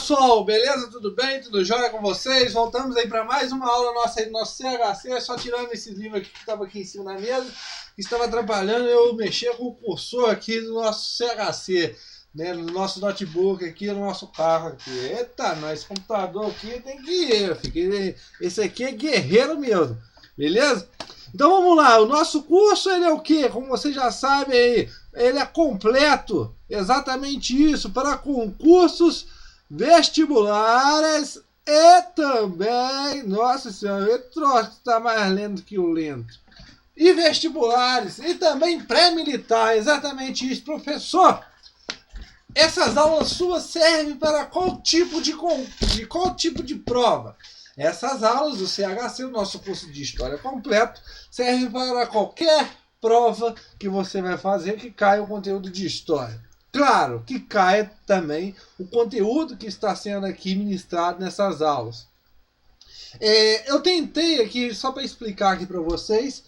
pessoal, beleza? Tudo bem? Tudo jóia com vocês? Voltamos aí para mais uma aula nossa aí do nosso CHC, só tirando esse livro aqui que estava aqui em cima da mesa, que estava atrapalhando eu mexer com o cursor aqui do nosso CHC, né, no nosso notebook aqui, no nosso carro aqui. Eita, esse computador aqui tem que ir, filho. Esse aqui é guerreiro mesmo, beleza? Então vamos lá, o nosso curso ele é o quê? Como vocês já sabem aí, ele é completo, exatamente isso, para concursos vestibulares e também, nossa senhora, o troço está mais lento que o lento. E vestibulares, e também pré-militar, exatamente isso, professor. Essas aulas suas servem para qual tipo de prova? Essas aulas do CHC, o nosso curso de História completo, servem para qualquer prova que você vai fazer que caia o conteúdo de História. Claro que caia também o conteúdo que está sendo aqui ministrado nessas aulas. Eu tentei aqui, só para explicar aqui para vocês,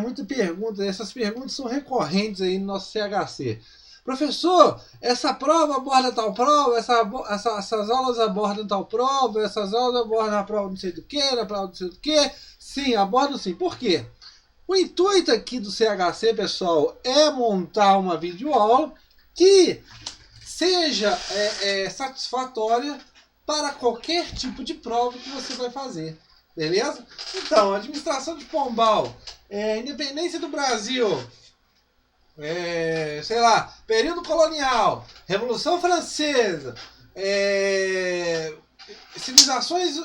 muita pergunta, essas perguntas são recorrentes aí no nosso CHC. Professor, essa prova aborda tal prova, essas aulas abordam tal prova, essas aulas abordam a prova não sei do que, a prova não sei do que. Sim, abordam sim. Por quê? O intuito aqui do CHC, pessoal, é montar uma videoaula que seja satisfatória para qualquer tipo de prova que você vai fazer. Beleza? Então, administração de Pombal, independência do Brasil, sei lá, período colonial, Revolução Francesa, civilizações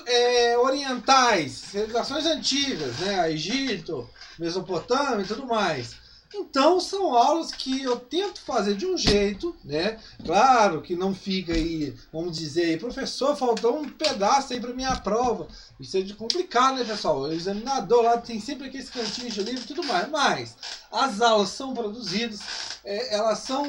orientais, civilizações antigas, né, Egito, Mesopotâmia e tudo mais. Então são aulas que eu tento fazer de um jeito, né? Claro que não fica aí, vamos dizer aí, professor, faltou um pedaço aí para minha prova. Isso é de complicado, né, pessoal? O examinador lá tem sempre aqueles cantinhos de livro e tudo mais. Mas as aulas são produzidas, elas são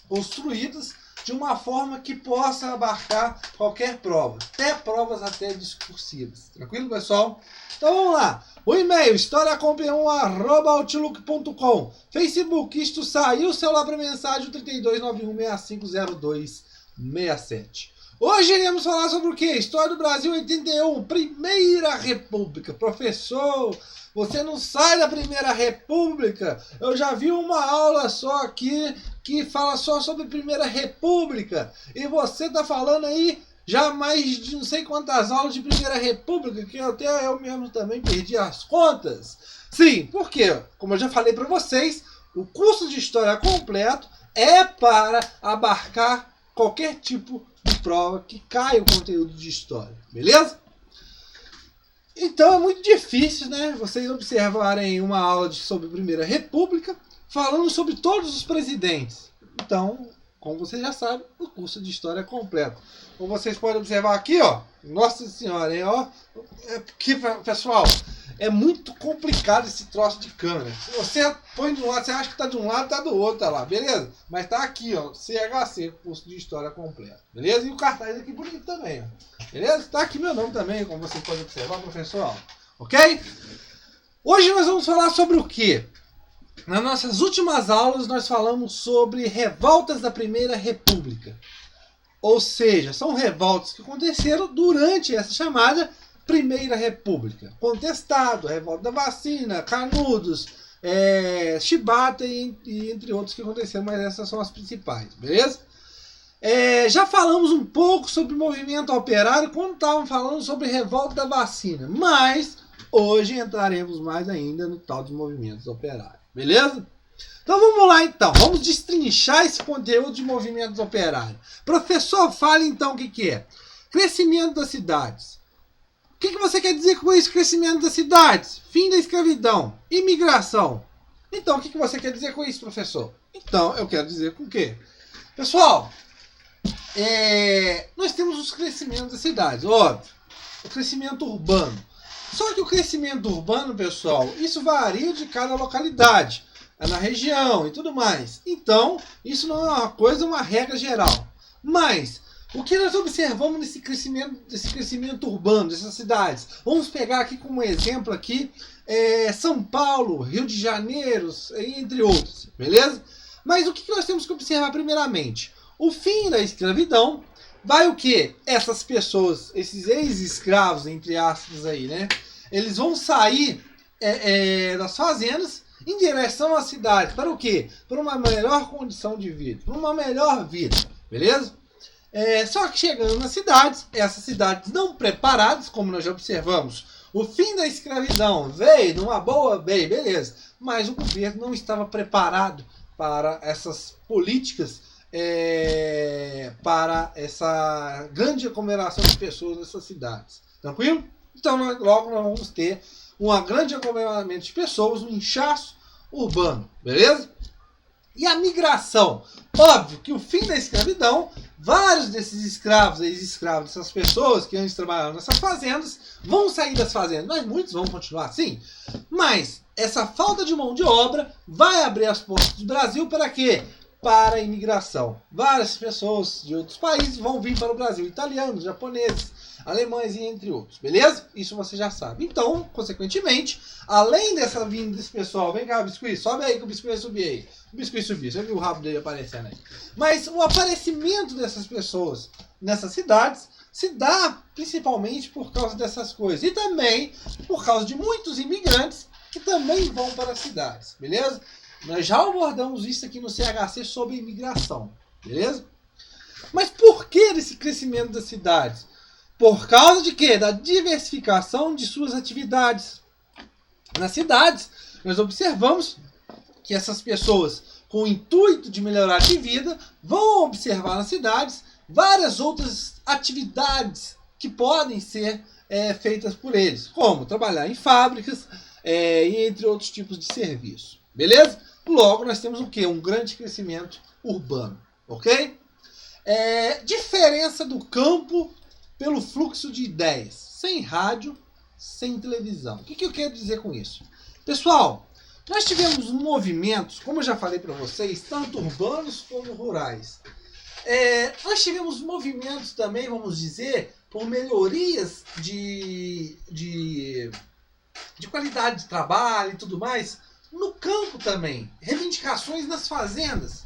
construídas de uma forma que possa abarcar qualquer prova, até provas até discursivas. Tranquilo, pessoal? Então vamos lá. O e-mail, historiacomp1@outlook.com. Facebook, isto saiu, celular para mensagem 3291650267. Hoje iremos falar sobre o quê? História do Brasil 81, Primeira República. Professor, você não sai da Primeira República. Eu já vi uma aula só aqui que fala só sobre Primeira República. E você tá falando aí já mais de não sei quantas aulas de Primeira República, que até eu mesmo também perdi as contas. Sim, porque, como eu já falei para vocês, o curso de História completo é para abarcar qualquer tipo de prova que caia o conteúdo de História, beleza? Então é muito difícil, né, vocês observarem uma aula sobre Primeira República falando sobre todos os presidentes. Então, como vocês já sabem, o curso de História é completo. Como vocês podem observar aqui, ó, nossa senhora, hein, ó, aqui, pessoal, é muito complicado esse troço de câmera. Se você põe de um lado, você acha que tá de um lado, tá do outro, tá lá, beleza? Mas tá aqui, ó, CHC, curso de História completo, beleza? E o cartaz aqui bonito também, ó, beleza? Tá aqui meu nome também, como vocês podem observar, professor, ok? Hoje nós vamos falar sobre o quê? Nas nossas últimas aulas nós falamos sobre revoltas da Primeira República. Ou seja, são revoltas que aconteceram durante essa chamada Primeira República. Contestado, revolta da vacina, Canudos, Chibata e entre outros que aconteceram, mas essas são as principais, beleza? Já falamos um pouco sobre o movimento operário quando estávamos falando sobre revolta da vacina, mas hoje entraremos mais ainda no tal de movimentos operários, beleza? Então vamos lá então, vamos destrinchar esse conteúdo de movimentos operários. Professor, fale então o que é. Crescimento das cidades. O que você quer dizer com isso, crescimento das cidades? Fim da escravidão, imigração. Então o que você quer dizer com isso, professor? Então eu quero dizer com o quê? Pessoal, nós temos os crescimentos das cidades, óbvio. O crescimento urbano. Só que o crescimento urbano, pessoal, isso varia de cada localidade, na região e tudo mais. Então, isso não é uma coisa, uma regra geral. Mas, o que nós observamos nesse crescimento urbano, dessas cidades? Vamos pegar aqui como exemplo aqui, São Paulo, Rio de Janeiro, entre outros, beleza? Mas o que nós temos que observar primeiramente? O fim da escravidão vai o quê? Essas pessoas, esses ex-escravos, entre aspas aí, né? Eles vão sair das fazendas em direção às cidades. Para o quê? Para uma melhor condição de vida, para uma melhor vida, beleza? Só que chegando nas cidades, essas cidades não preparadas, como nós já observamos, o fim da escravidão veio numa boa, bem, beleza, mas o governo não estava preparado para essas políticas, para essa grande aglomeração de pessoas nessas cidades. Tranquilo? Então logo nós vamos ter um grande aglomeramento de pessoas, um inchaço urbano, beleza? E a migração? Óbvio que o fim da escravidão, vários desses escravos, ex-escravos, dessas pessoas que antes trabalhavam nessas fazendas, vão sair das fazendas, mas muitos vão continuar assim. Mas essa falta de mão de obra vai abrir as portas do Brasil para quê? Para a imigração. Várias pessoas de outros países vão vir para o Brasil, italianos, japoneses, alemães e entre outros, beleza? Isso você já sabe. Então, consequentemente, além dessa vinda desse pessoal, vem cá, biscoito, sobe aí que o biscoito vai subir aí. O biscoito subiu, você viu o rabo dele aparecendo aí. Mas o aparecimento dessas pessoas nessas cidades se dá principalmente por causa dessas coisas. E também por causa de muitos imigrantes que também vão para as cidades, beleza? Nós já abordamos isso aqui no CHC sobre imigração, beleza? Mas por que desse crescimento das cidades? Por causa de quê? Da diversificação de suas atividades. Nas cidades, nós observamos que essas pessoas, com o intuito de melhorar de vida, vão observar nas cidades várias outras atividades que podem ser feitas por eles, como trabalhar em fábricas e entre outros tipos de serviço. Beleza? Logo, nós temos o quê? Um grande crescimento urbano. Ok? Diferença do campo pelo fluxo de ideias, sem rádio, sem televisão. O que eu quero dizer com isso? Pessoal, nós tivemos movimentos, como eu já falei para vocês, tanto urbanos como rurais. Nós tivemos movimentos também, vamos dizer, por melhorias de qualidade de trabalho e tudo mais, no campo também, reivindicações nas fazendas.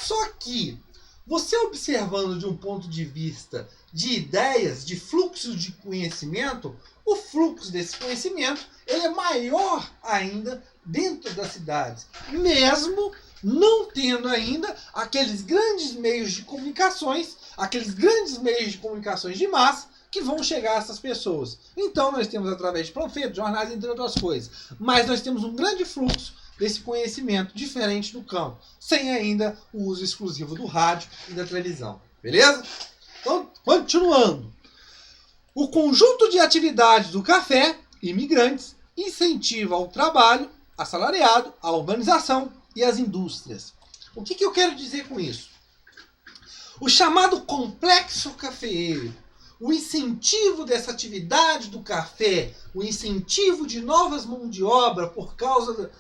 Só que, você observando de um ponto de vista de ideias, de fluxo de conhecimento, o fluxo desse conhecimento ele é maior ainda dentro das cidades, mesmo não tendo ainda aqueles grandes meios de comunicações, aqueles grandes meios de comunicações de massa que vão chegar a essas pessoas. Então nós temos através de panfletos, jornais, entre outras coisas, mas nós temos um grande fluxo desse conhecimento diferente do campo, sem ainda o uso exclusivo do rádio e da televisão. Beleza? Então, continuando. O conjunto de atividades do café, imigrantes, incentiva ao trabalho assalariado, a urbanização e as indústrias. O que eu quero dizer com isso? O chamado complexo cafeeiro, o incentivo dessa atividade do café, o incentivo de novas mãos de obra por causa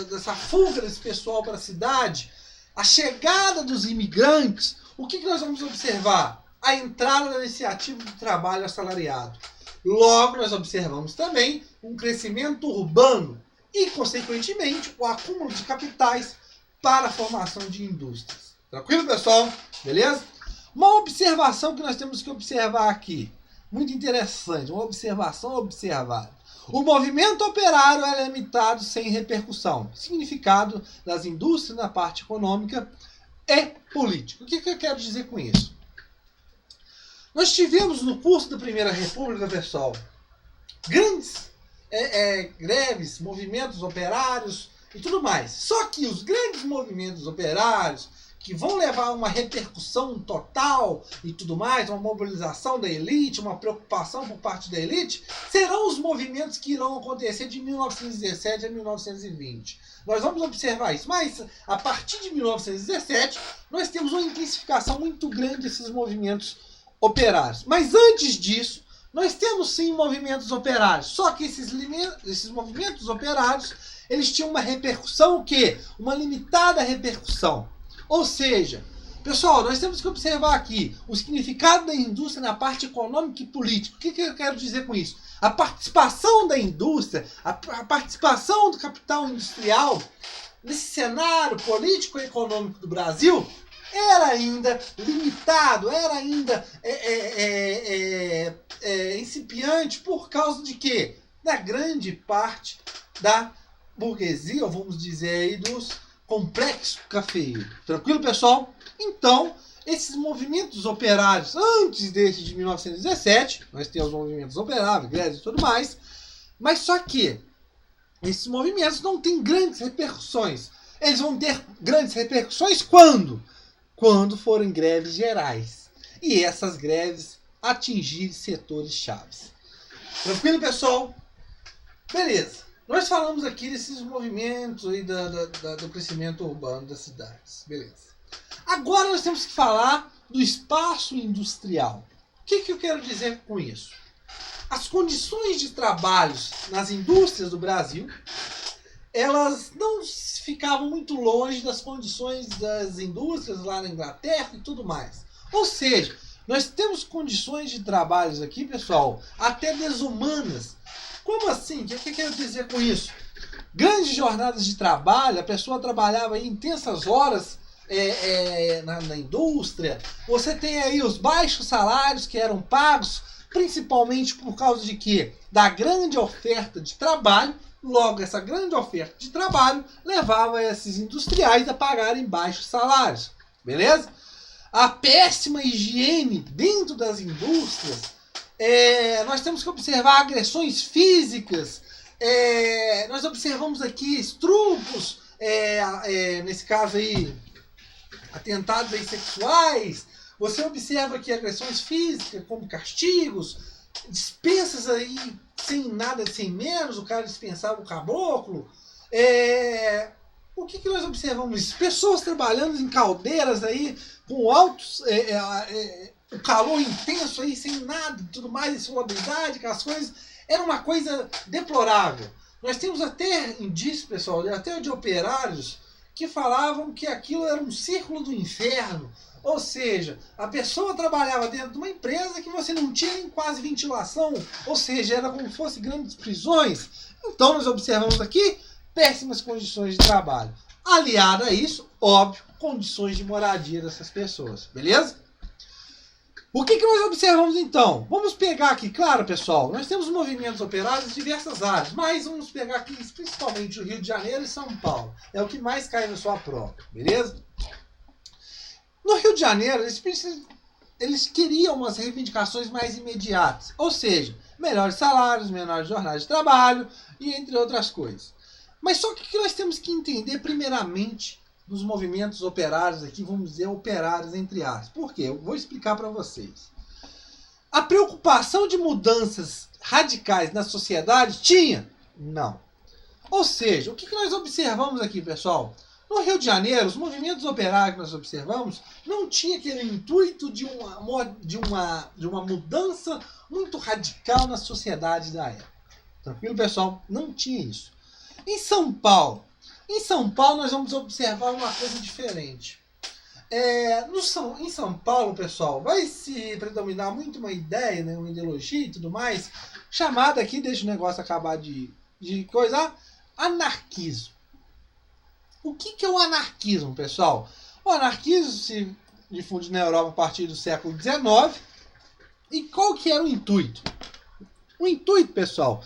dessa fuga desse pessoal para a cidade, a chegada dos imigrantes, o que nós vamos observar? A entrada da iniciativa do trabalho assalariado. Logo, nós observamos também um crescimento urbano e, consequentemente, o acúmulo de capitais para a formação de indústrias. Tranquilo, pessoal? Beleza? Uma observação que nós temos que observar aqui, muito interessante, uma observação observada. O movimento operário é limitado sem repercussão. Significado das indústrias na parte econômica e política. O que eu quero dizer com isso? Nós tivemos no curso da Primeira República, pessoal, grandes greves, movimentos operários e tudo mais. Só que os grandes movimentos operários, que vão levar a uma repercussão total e tudo mais, uma mobilização da elite, uma preocupação por parte da elite, serão os movimentos que irão acontecer de 1917 a 1920. Nós vamos observar isso, mas a partir de 1917, nós temos uma intensificação muito grande desses movimentos operários. Mas antes disso, nós temos sim movimentos operários, só que esses movimentos operários, eles tinham uma repercussão o quê? Uma limitada repercussão. Ou seja, pessoal, nós temos que observar aqui o significado da indústria na parte econômica e política. O que eu quero dizer com isso? A participação da indústria, a participação do capital industrial nesse cenário político e econômico do Brasil era ainda limitado, era ainda incipiente por causa de quê? Da grande parte da burguesia, ou vamos dizer aí, dos complexos cafeeiros. Tranquilo, pessoal? Então, esses movimentos operários, antes desse de 1917, nós temos movimentos operários, greves e tudo mais, mas só que esses movimentos não têm grandes repercussões. Eles vão ter grandes repercussões quando? Quando forem greves gerais. E essas greves atingirem setores chaves. Tranquilo, pessoal? Beleza. Nós falamos aqui desses movimentos aí do crescimento urbano das cidades. Beleza. Agora nós temos que falar do espaço industrial. O que eu quero dizer com isso? As condições de trabalho nas indústrias do Brasil, elas não ficavam muito longe das condições das indústrias lá na Inglaterra e tudo mais. Ou seja, nós temos condições de trabalhos aqui, pessoal, até desumanas. Como assim? O que eu quero dizer com isso? Grandes jornadas de trabalho, a pessoa trabalhava aí intensas horas na indústria. Você tem aí os baixos salários que eram pagos, principalmente por causa de quê? Da grande oferta de trabalho. Logo, essa grande oferta de trabalho levava esses industriais a pagarem baixos salários. Beleza? A péssima higiene dentro das indústrias. Nós temos que observar agressões físicas. Nós observamos aqui estrupos, nesse caso aí, atentados aí sexuais. Você observa aqui agressões físicas, como castigos, dispensas aí sem nada, sem menos, o cara dispensava o caboclo. O que nós observamos? Pessoas trabalhando em caldeiras aí, com altos, o calor intenso aí, sem nada, tudo mais, insalubridade, aquelas coisas. Era uma coisa deplorável. Nós temos até indícios, pessoal, até de operários, que falavam que aquilo era um círculo do inferno. Ou seja, a pessoa trabalhava dentro de uma empresa que você não tinha nem quase ventilação, ou seja, era como se fossem grandes prisões. Então nós observamos aqui péssimas condições de trabalho. Aliado a isso, óbvio, condições de moradia dessas pessoas, beleza? O que nós observamos então? Vamos pegar aqui, claro, pessoal, nós temos movimentos operários em diversas áreas, mas vamos pegar aqui principalmente o Rio de Janeiro e São Paulo. É o que mais cai na sua prova, beleza? No Rio de Janeiro, eles queriam umas reivindicações mais imediatas, ou seja, melhores salários, menores jornadas de trabalho e entre outras coisas. Mas só que o que nós temos que entender primeiramente dos movimentos operários aqui, vamos dizer operários entre aspas. Por quê? Eu vou explicar para vocês. A preocupação de mudanças radicais na sociedade tinha? Não. Ou seja, o que nós observamos aqui, pessoal? No Rio de Janeiro, os movimentos operários que nós observamos não tinha aquele intuito de uma mudança muito radical na sociedade da época. Tranquilo, pessoal? Não tinha isso. Em São Paulo nós vamos observar uma coisa diferente. Em São Paulo, pessoal, vai se predominar muito uma ideia, né, uma ideologia e tudo mais, chamada aqui, deixa o negócio acabar de coisar, anarquismo. O que é o anarquismo, pessoal? O anarquismo se difunde na Europa a partir do século XIX. E qual que era o intuito? O intuito, pessoal,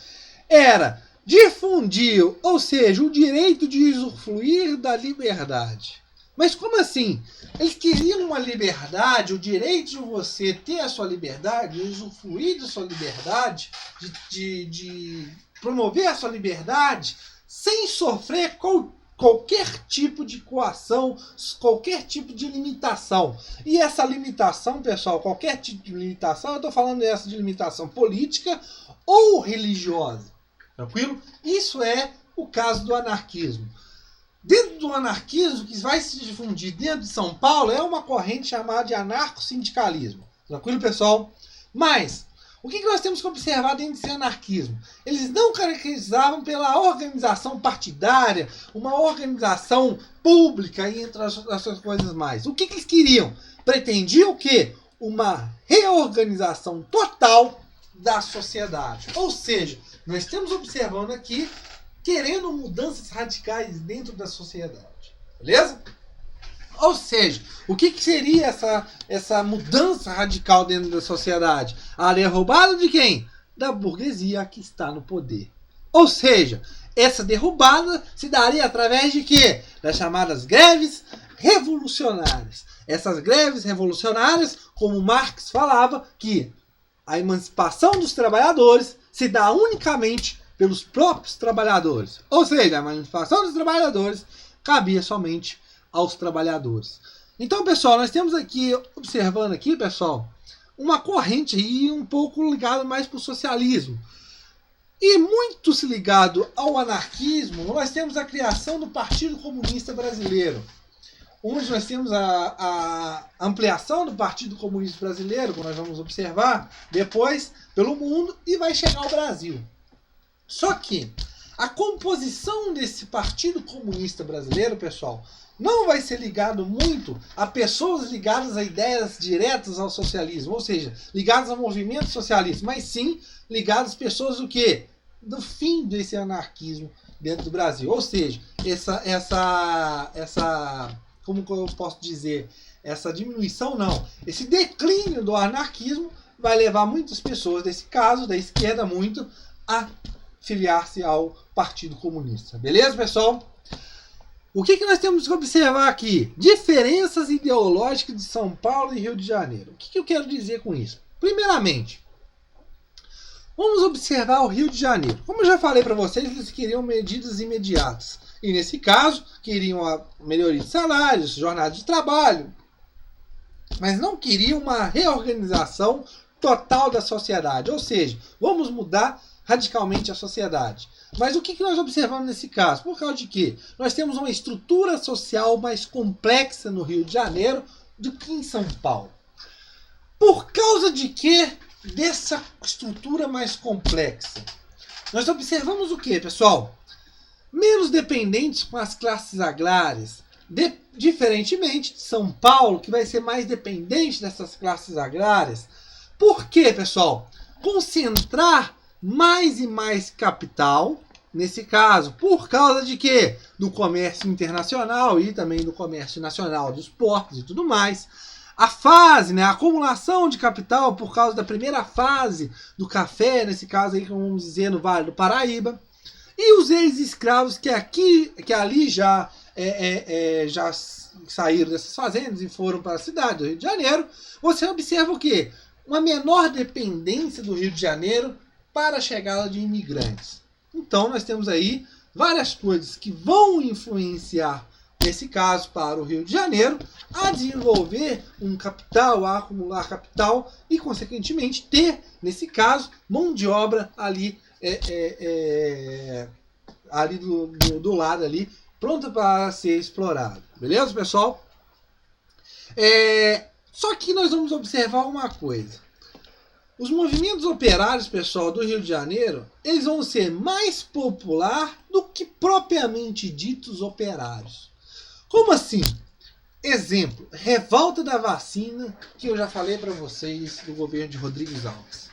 era difundir, ou seja, o direito de usufruir da liberdade. Mas como assim? Eles queriam uma liberdade, o direito de você ter a sua liberdade, de usufruir da sua liberdade, de promover a sua liberdade, sem sofrer qualquer tipo de coação, qualquer tipo de limitação. E essa limitação, pessoal, qualquer tipo de limitação, eu estou falando dessa de limitação política ou religiosa. Tranquilo? Isso é o caso do anarquismo. Dentro do anarquismo, que vai se difundir dentro de São Paulo, é uma corrente chamada de anarcossindicalismo. Tranquilo, pessoal? Mas o que nós temos que observar dentro desse anarquismo? Eles não caracterizavam pela organização partidária, uma organização pública e entre as coisas mais. O que eles queriam? Pretendiam o quê? Uma reorganização total da sociedade. Ou seja, nós estamos observando aqui, querendo mudanças radicais dentro da sociedade. Beleza? Ou seja, o que seria essa mudança radical dentro da sociedade? A derrubada de quem? Da burguesia que está no poder. Ou seja, essa derrubada se daria através de quê? Das chamadas greves revolucionárias. Essas greves revolucionárias, como Marx falava, que a emancipação dos trabalhadores se dá unicamente pelos próprios trabalhadores. Ou seja, a emancipação dos trabalhadores cabia somente aos trabalhadores. Então, pessoal, nós temos aqui, observando aqui, pessoal, uma corrente aí um pouco ligada mais para o socialismo. E muito se ligado ao anarquismo, nós temos a criação do Partido Comunista Brasileiro, onde nós temos a ampliação do Partido Comunista Brasileiro, como nós vamos observar depois, pelo mundo, e vai chegar ao Brasil. Só que a composição desse Partido Comunista Brasileiro, pessoal, não vai ser ligado muito a pessoas ligadas a ideias diretas ao socialismo, ou seja, ligadas ao movimento socialista, mas sim ligadas a pessoas do quê? Do fim desse anarquismo dentro do Brasil. Ou seja, como eu posso dizer, essa diminuição não, esse declínio do anarquismo vai levar muitas pessoas, desse caso, da esquerda muito, a filiar-se ao Partido Comunista. Beleza, pessoal? O que nós temos que observar aqui? Diferenças ideológicas de São Paulo e Rio de Janeiro. O que eu quero dizer com isso? Primeiramente, vamos observar o Rio de Janeiro. Como eu já falei para vocês, eles queriam medidas imediatas. E nesse caso, queriam a melhoria de salários, jornada de trabalho, mas não queriam uma reorganização total da sociedade. Ou seja, vamos mudar radicalmente a sociedade. Mas o que nós observamos nesse caso? Por causa de quê? Nós temos uma estrutura social mais complexa no Rio de Janeiro do que em São Paulo. Por causa de quê? Dessa estrutura mais complexa. Nós observamos o quê, pessoal? Menos dependentes com as classes agrárias, diferentemente de São Paulo, que vai ser mais dependente dessas classes agrárias. Por quê, pessoal? Concentrar mais e mais capital, nesse caso, por causa de quê? Do comércio internacional e também do comércio nacional, dos portos e tudo mais. A fase, né, a acumulação de capital por causa da primeira fase do café, nesse caso aí, vamos dizer, no Vale do Paraíba. E os ex-escravos que ali já saíram dessas fazendas e foram para a cidade do Rio de Janeiro. Você observa o quê? Uma menor dependência do Rio de Janeiro para a chegada de imigrantes. Então nós temos aí várias coisas que vão influenciar, nesse caso, para o Rio de Janeiro, a desenvolver um capital, a acumular capital e, consequentemente, ter, nesse caso, mão de obra ali, ali do lado, ali, pronta para ser explorada. Beleza, pessoal? Só que nós vamos observar uma coisa. Os movimentos operários, pessoal, do Rio de Janeiro, eles vão ser mais popular do que propriamente ditos operários. Como assim? Exemplo, revolta da vacina, que eu já falei para vocês do governo de Rodrigues Alves.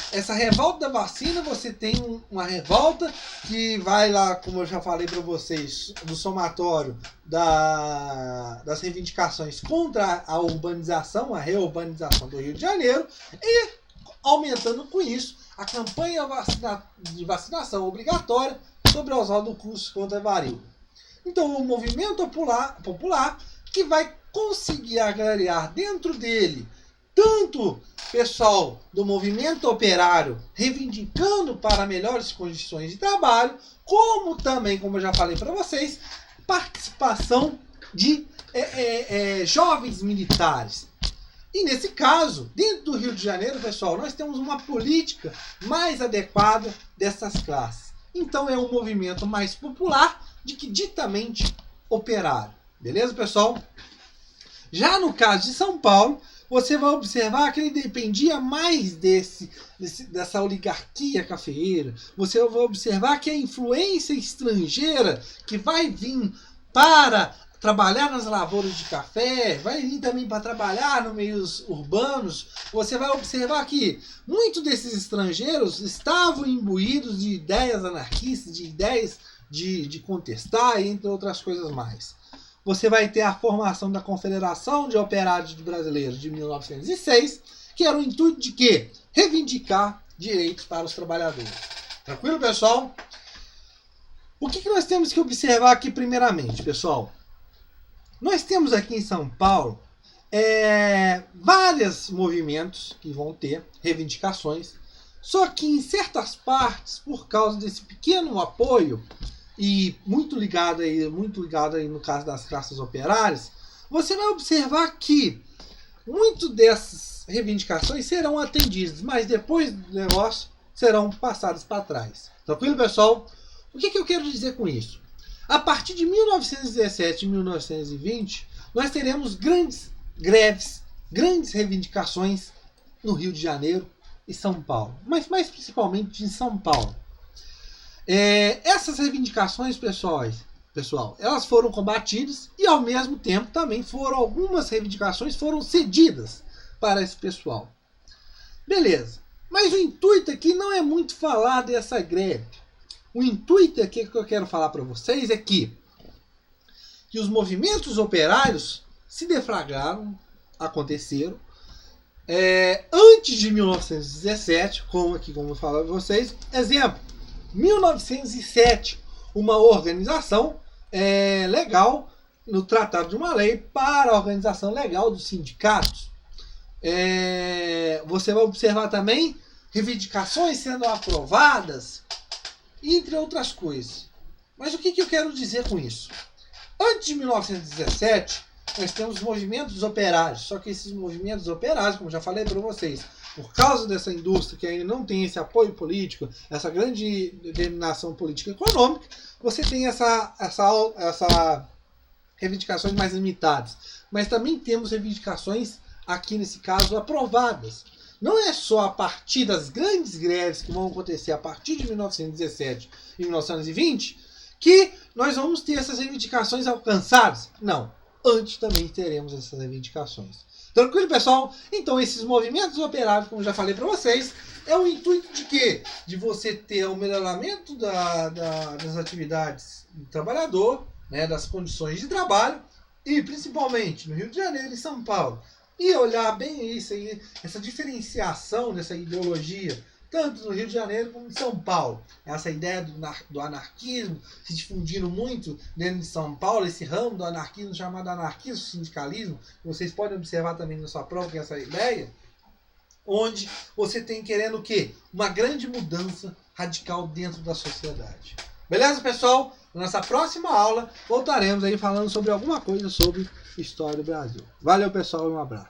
Essa revolta da vacina, você tem uma revolta que vai lá, como eu já falei para vocês, do somatório das reivindicações contra a urbanização, a reurbanização do Rio de Janeiro, e aumentando com isso a campanha de vacinação obrigatória sobre Oswaldo Cruz contra a varíola. Então, o movimento popular que vai conseguir agregar dentro dele tanto pessoal do movimento operário reivindicando para melhores condições de trabalho, como também, como eu já falei para vocês, participação de jovens militares. E nesse caso, dentro do Rio de Janeiro, pessoal, nós temos uma política mais adequada dessas classes. Então é um movimento mais popular do que ditamente operário. Beleza, pessoal? Já no caso de São Paulo, você vai observar que ele dependia mais dessa oligarquia cafeeira. Você vai observar que a influência estrangeira que vai vir para trabalhar nas lavouras de café, vai vir também para trabalhar nos meios urbanos, você vai observar que muitos desses estrangeiros estavam imbuídos de ideias anarquistas, de ideias de contestar, entre outras coisas mais. você vai ter a formação da Confederação de Operários Brasileiros de 1906, que era o intuito de quê? Reivindicar direitos para os trabalhadores. Tranquilo, pessoal? O que nós temos que observar aqui primeiramente, pessoal? Nós temos aqui em São Paulo vários movimentos que vão ter reivindicações, só que em certas partes, por causa desse pequeno apoio, e muito ligado aí no caso das classes operárias, você vai observar que muito dessas reivindicações serão atendidas, mas depois do negócio serão passadas para trás. Tranquilo, pessoal? O que eu quero dizer com isso? A partir de 1917 e 1920, nós teremos grandes greves, grandes reivindicações no Rio de Janeiro e São Paulo, mas mais principalmente em São Paulo. Essas reivindicações, pessoal, elas foram combatidas e ao mesmo tempo também algumas reivindicações foram cedidas para esse pessoal. Beleza, mas o intuito aqui não é muito falar dessa greve. O intuito aqui que eu quero falar para vocês é que os movimentos operários se deflagraram, aconteceram, antes de 1917, como eu falo para vocês. Exemplo, 1907, uma organização legal no Tratado de uma Lei para a organização legal dos sindicatos. Você vai observar também reivindicações sendo aprovadas, entre outras coisas. Mas o que eu quero dizer com isso? Antes de 1917, nós temos movimentos operários, só que esses movimentos operários, como já falei para vocês, por causa dessa indústria que ainda não tem esse apoio político, essa grande determinação política e econômica, você tem essa reivindicações mais limitadas. Mas também temos reivindicações, aqui nesse caso, aprovadas. Não é só a partir das grandes greves que vão acontecer a partir de 1917 e 1920 que nós vamos ter essas reivindicações alcançadas. Não, antes também teremos essas reivindicações. Tranquilo, pessoal? Então, esses movimentos operários, como já falei para vocês, é o intuito de quê? De você ter o melhoramento das atividades do trabalhador, né, das condições de trabalho, e principalmente no Rio de Janeiro e São Paulo. E olhar bem isso aí, essa diferenciação dessa ideologia, tanto no Rio de Janeiro como em São Paulo. Essa ideia do anarquismo se difundindo muito dentro de São Paulo, esse ramo do anarquismo chamado anarquismo sindicalismo. Vocês podem observar também na sua prova que essa ideia, onde você tem querendo o quê? Uma grande mudança radical dentro da sociedade. Beleza, pessoal? Na nossa próxima aula voltaremos aí falando sobre alguma coisa sobre história do Brasil. Valeu, pessoal, e um abraço.